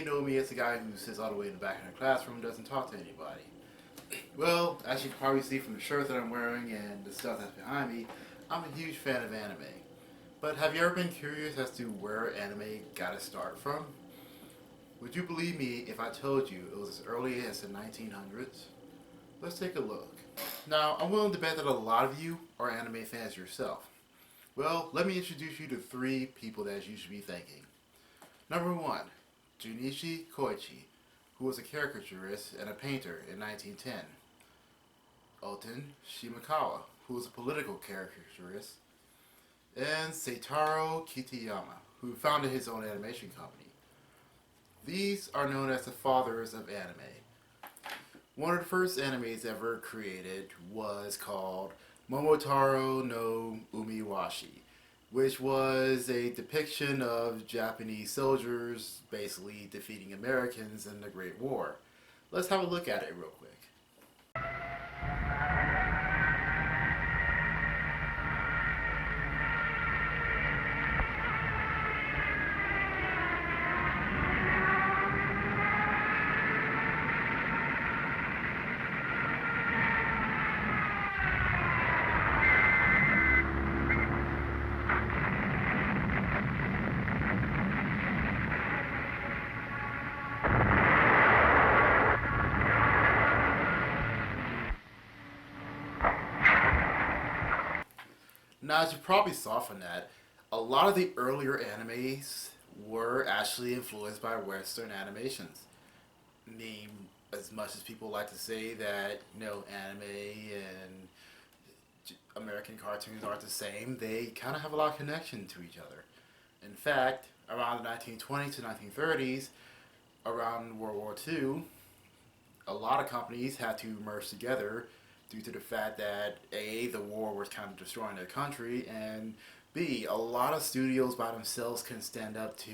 know me as the guy who sits all the way in the back of the classroom and doesn't talk to anybody. Well, as you can probably see from the shirt that I'm wearing and the stuff that's behind me, I'm a huge fan of anime. But have you ever been curious as to where anime got its start from? Would you believe me if I told you it was as early as the 1900s? Let's take a look. Now, I'm willing to bet that a lot of you are anime fans yourself. Well, let me introduce you to three people that you should be thanking. Number one, Junichi Koichi, who was a caricaturist and a painter in 1910. Oten Shimakawa, who was a political caricaturist. And Seitaro Kitayama, who founded his own animation company. These are known as the fathers of anime. One of the first animes ever created was called Momotaro no Umiwashi, which was a depiction of Japanese soldiers basically defeating Americans in the Great War. Let's have a look at it real quick. Now, as you probably saw from that, a lot of the earlier animes were actually influenced by Western animations. Name as much as people like to say that, anime and American cartoons aren't the same, they kind of have a lot of connection to each other. In fact, around the 1920s to 1930s, around World War II, a lot of companies had to merge together due to the fact that A, the war was kind of destroying their country, and B, a lot of studios by themselves couldn't stand up to,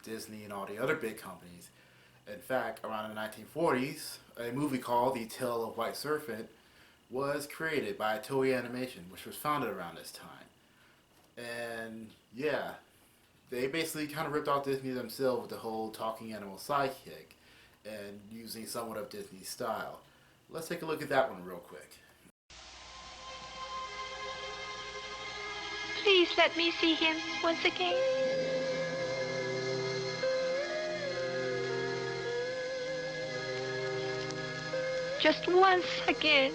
Disney and all the other big companies. In fact, around the 1940s, a movie called The Tale of White Serpent was created by Toei Animation, which was founded around this time. And yeah, they basically kind of ripped off Disney themselves with the whole talking animal sidekick and using somewhat of Disney's style. Let's take a look at that one real quick. Please let me see him once again. Just once again.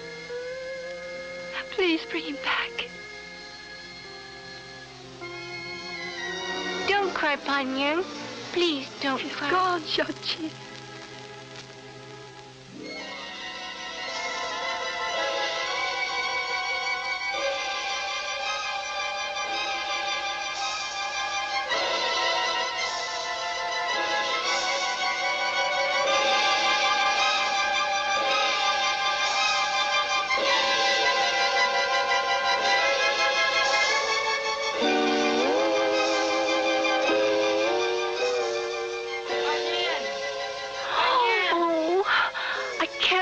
Please bring him back. Don't cry, Pan-Yang. Please don't cry. Gone, Shachi.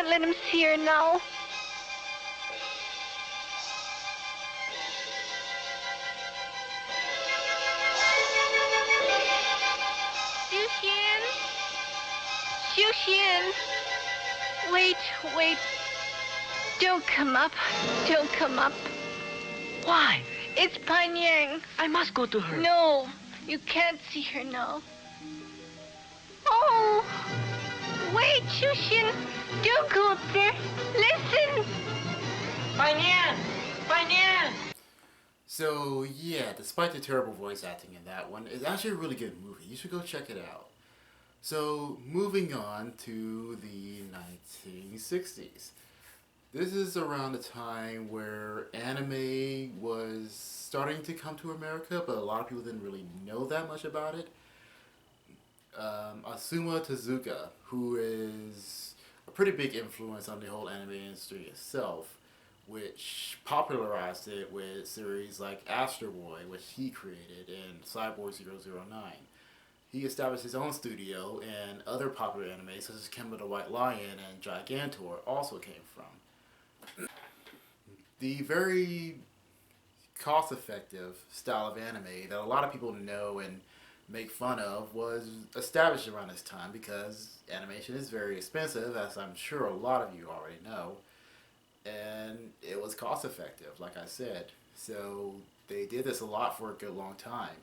Let him see her now. Xu-Xian! Xu-Xian! Wait. Don't come up. Don't come up. Why? It's Pan-Yang. I must go to her. No, you can't see her now. Oh! Wait, Xu-Xian! Don't go up there. Listen! Pan-Yan! So yeah, despite the terrible voice acting in that one, it's actually a really good movie. You should go check it out. So moving on to the 1960s. This is around the time where anime was starting to come to America, but a lot of people didn't really know that much about it. Asuma Tezuka, who is a pretty big influence on the whole anime industry itself, which popularized it with series like Astro Boy, which he created, and Cyborg 009. He established his own studio, and other popular anime such as Kemba the White Lion and Gigantor also came from. The very cost-effective style of anime that a lot of people know and make fun of was established around this time because animation is very expensive, as I'm sure a lot of you already know, and it was cost effective, like I said. So they did this a lot for a good long time.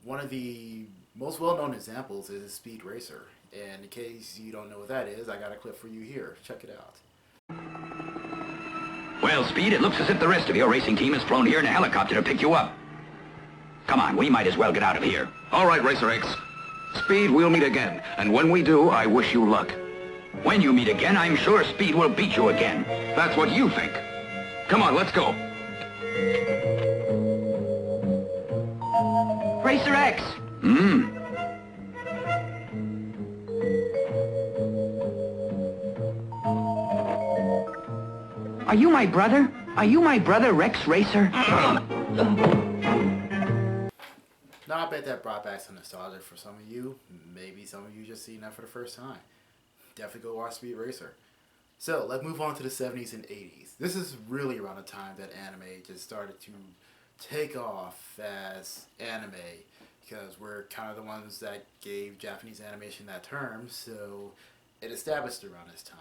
One of the most well-known examples is Speed Racer, and in case you don't know what that is, I got a clip for you here. Check it out. Well, Speed, it looks as if the rest of your racing team has flown here in a helicopter to pick you up. Come on, we might as well get out of here. All right, Racer X. Speed, we'll meet again. And when we do, I wish you luck. When you meet again, I'm sure Speed will beat you again. That's what you think. Come on, let's go. Racer X! Are you my brother? Are you my brother, Rex Racer? Now, I bet that brought back some nostalgia for some of you. Maybe some of you just seen that for the first time. Definitely go watch Speed Racer. So, let's move on to the 70s and 80s. This is really around the time that anime just started to take off as anime, because we're kind of the ones that gave Japanese animation that term, so it established around this time.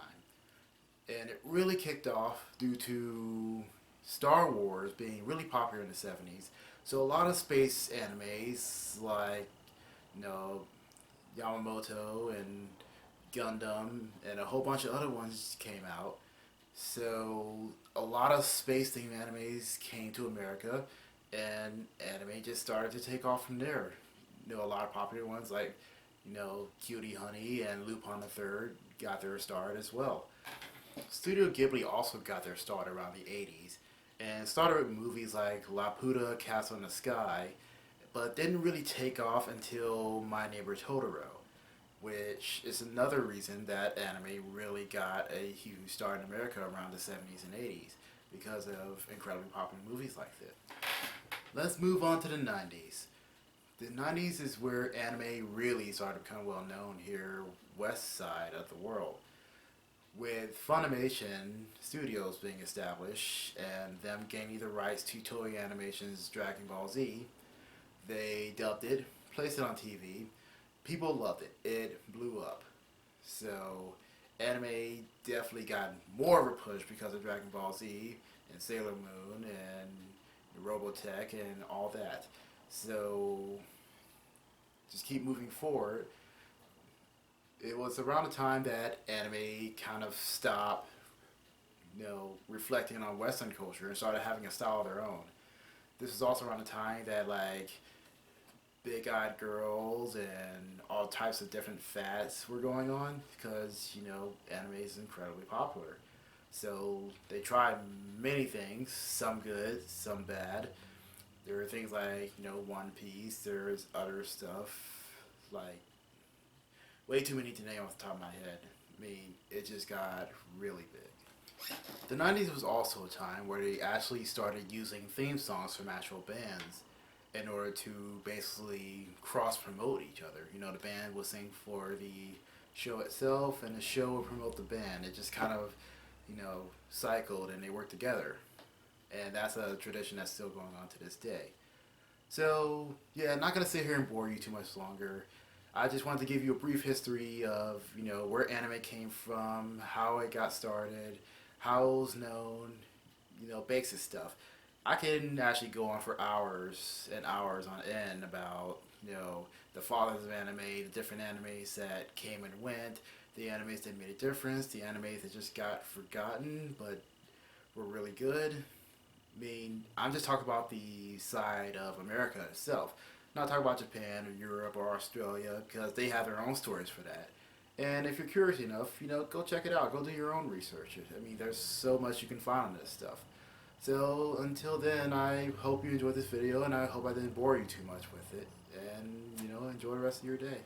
And it really kicked off due to Star Wars being really popular in the 70s. So a lot of space animes like, Yamamoto and Gundam and a whole bunch of other ones came out. So a lot of space themed animes came to America, and anime just started to take off from there. A lot of popular ones like, Cutie Honey and Lupin the Third got their start as well. Studio Ghibli also got their start around the 80s and started with movies like Laputa, Castle in the Sky, but didn't really take off until My Neighbor Totoro, which is another reason that anime really got a huge start in America around the 70s and 80s because of incredibly popular movies like this. Let's move on to the 90s. The 90s is where anime really started to become well known here west side of the world, with Funimation Studios being established and them gaining the rights to Toei Animation's Dragon Ball Z. They dubbed it, placed it on TV. People loved it. It blew up. So anime definitely got more of a push because of Dragon Ball Z and Sailor Moon and Robotech and all that. So just keep moving forward. It was around the time that anime kind of stopped, reflecting on Western culture and started having a style of their own. This is also around the time that big-eyed girls and all types of different fads were going on because, anime is incredibly popular. So they tried many things, some good, some bad. There were things like, One Piece. There's other stuff like way too many to name off the top of my head. It just got really big. The 90s was also a time where they actually started using theme songs from actual bands in order to basically cross-promote each other. The band would sing for the show itself, and the show would promote the band. It just kind of, cycled, and they worked together. And that's a tradition that's still going on to this day. So, yeah, I'm not going to sit here and bore you too much longer. I just wanted to give you a brief history of, where anime came from, how it got started, how it was known, basic stuff. I can actually go on for hours and hours on end about, the fathers of anime, the different animes that came and went, the animes that made a difference, the animes that just got forgotten but were really good. I'm just talking about the side of America itself. Not talking about Japan or Europe or Australia, because they have their own stories for that. And if you're curious enough, go check it out. Go do your own research. There's so much you can find on this stuff. So until then, I hope you enjoyed this video, and I hope I didn't bore you too much with it. And, enjoy the rest of your day.